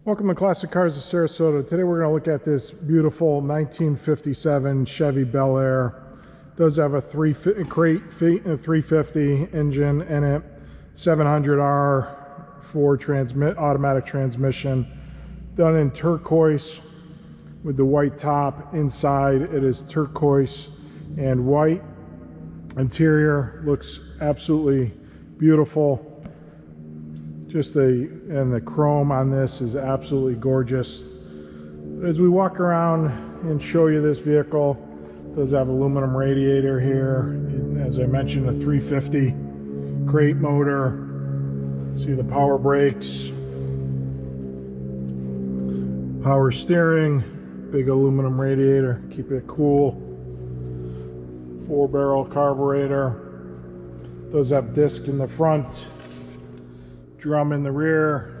Welcome to Classic Cars of Sarasota. Today we're going to look at this beautiful 1957 Chevy Bel Air. It does have a 350 engine in it, 700R, automatic transmission, done in turquoise with the white top. Inside it is turquoise and white. Interior looks absolutely beautiful. And the chrome on this is absolutely gorgeous. As we walk around and show you this vehicle, it does have aluminum radiator here. As I mentioned, a 350 crate motor. See the power brakes, power steering, big aluminum radiator, keep it cool. 4-barrel carburetor. Does have disc in the front, drum in the rear.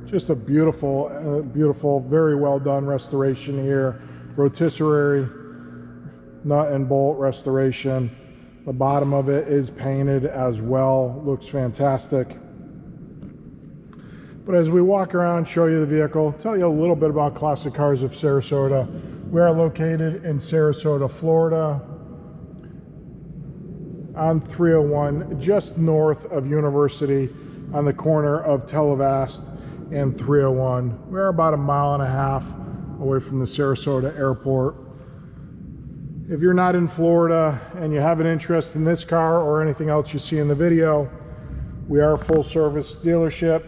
Just a beautiful, beautiful, very well done restoration here. Rotisserie nut and bolt restoration. The bottom of it is painted as well. Looks fantastic. But as we walk around, show you the vehicle, tell you a little bit about Classic Cars of Sarasota. We are located in Sarasota, Florida, on 301, just north of University, on the corner of Televast and 301. We're about 1.5 miles away from the Sarasota airport. If you're not in Florida and you have an interest in this car or anything else you see in the video, we are a full service dealership.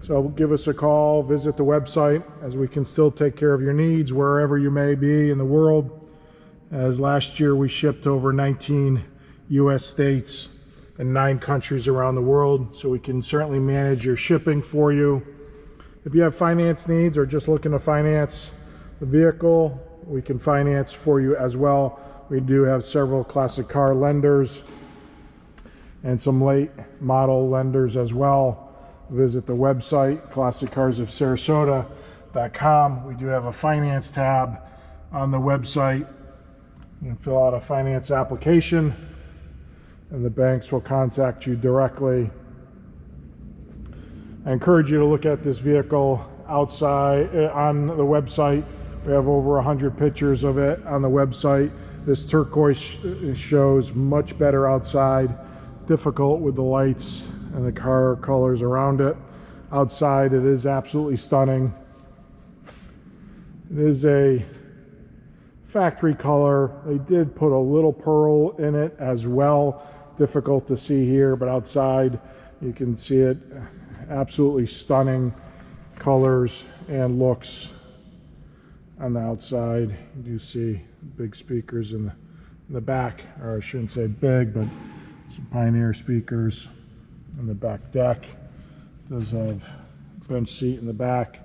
So give us a call, visit the website, as we can still take care of your needs wherever you may be in the world. As last year we shipped over 19 US states and 9 countries around the world, so we can certainly manage your shipping for you. If you have finance needs or just looking to finance the vehicle, we can finance for you as well. We do have several classic car lenders and some late model lenders as well. Visit the website, classiccarsofsarasota.com. We do have a finance tab on the website. You can fill out a finance application and the banks will contact you directly. I encourage you to look at this vehicle outside on the website. We have over 100 pictures of it on the website. This turquoise shows much better outside, difficult with the lights and the car colors around it. Outside it is absolutely stunning. It is a factory color. They did put a little pearl in it as well. Difficult to see here, but outside you can see it. Absolutely stunning colors and looks on the outside. You do see big speakers in the back, or I shouldn't say big, but some Pioneer speakers in the back deck. It does have a bench seat in the back,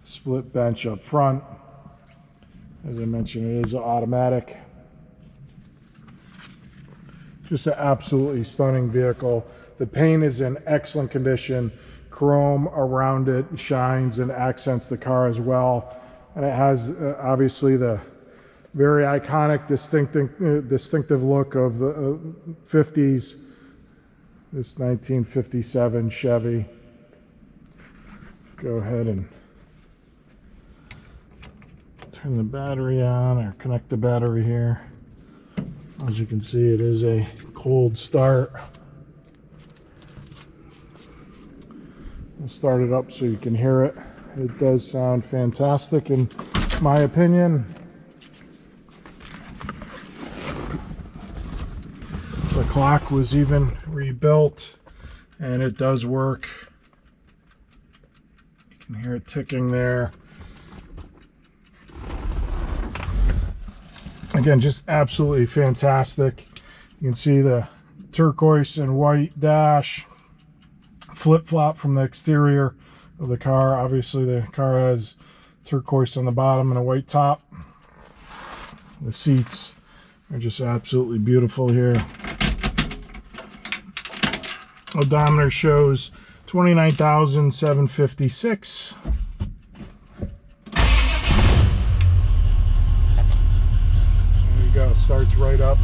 split bench up front. As I mentioned, it is automatic. Just an absolutely stunning vehicle. The paint is in excellent condition. Chrome around it shines and accents the car as well. And it has obviously the very iconic, distinctive look of the 50s. This 1957 Chevy. Go ahead and turn the battery on, or connect the battery here. As you can see, it is a cold start. We'll start it up so you can hear it. It does sound fantastic in my opinion. The clock was even rebuilt and it does work. You can hear it ticking there. Again, just absolutely fantastic. You can see the turquoise and white dash, flip-flop from the exterior of the car. Obviously the car has turquoise on the bottom and a white top. The seats are just absolutely beautiful here. Odometer shows 29,756. Starts right up.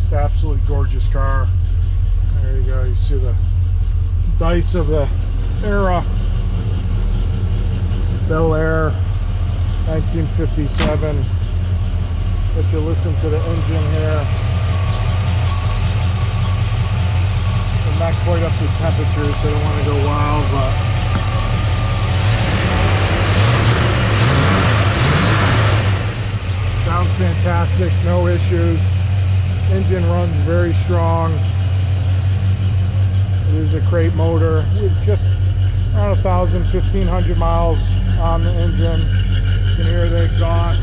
just absolutely absolutely gorgeous car. There you go, you see the dice of the era. Bel Air, 1957. Let you listen to the engine here. I'm not quite up to temperature, so I don't want to go wild, but sounds fantastic, no issues. Engine runs very strong. It is a crate motor with just around 1,000–1,500 miles on the engine. You can hear the exhaust.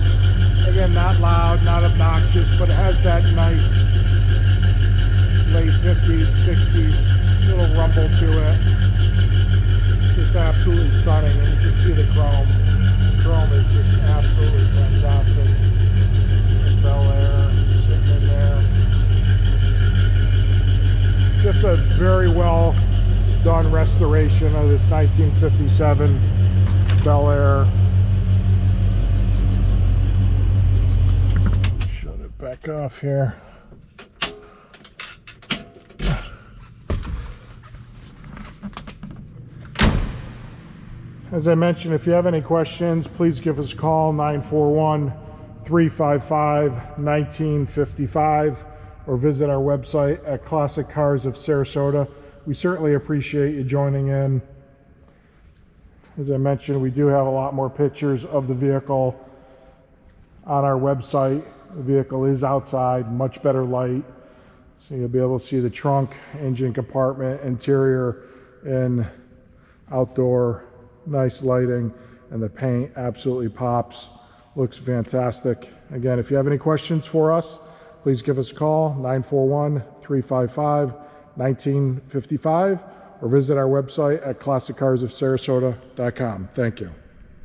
Again, not loud, not obnoxious, but it has that nice late 50s, 60s little rumble to it. Just absolutely stunning, and you can see the chrome. The chrome is just absolutely fantastic. And Bel Air sitting in there. Just a very well done restoration of this 1957 Bel Air. Shut it back off here. As I mentioned, if you have any questions, please give us a call, 941-355-1955, or visit our website at Classic Cars of Sarasota. We certainly appreciate you joining in. As I mentioned, we do have a lot more pictures of the vehicle on our website. The vehicle is outside, much better light, so you'll be able to see the trunk, engine compartment, interior, and outdoor. Nice lighting, and the paint absolutely pops. Looks fantastic. Again, if you have any questions for us, please give us a call, 941-355-1955, or visit our website at classiccarsofsarasota.com. Thank you.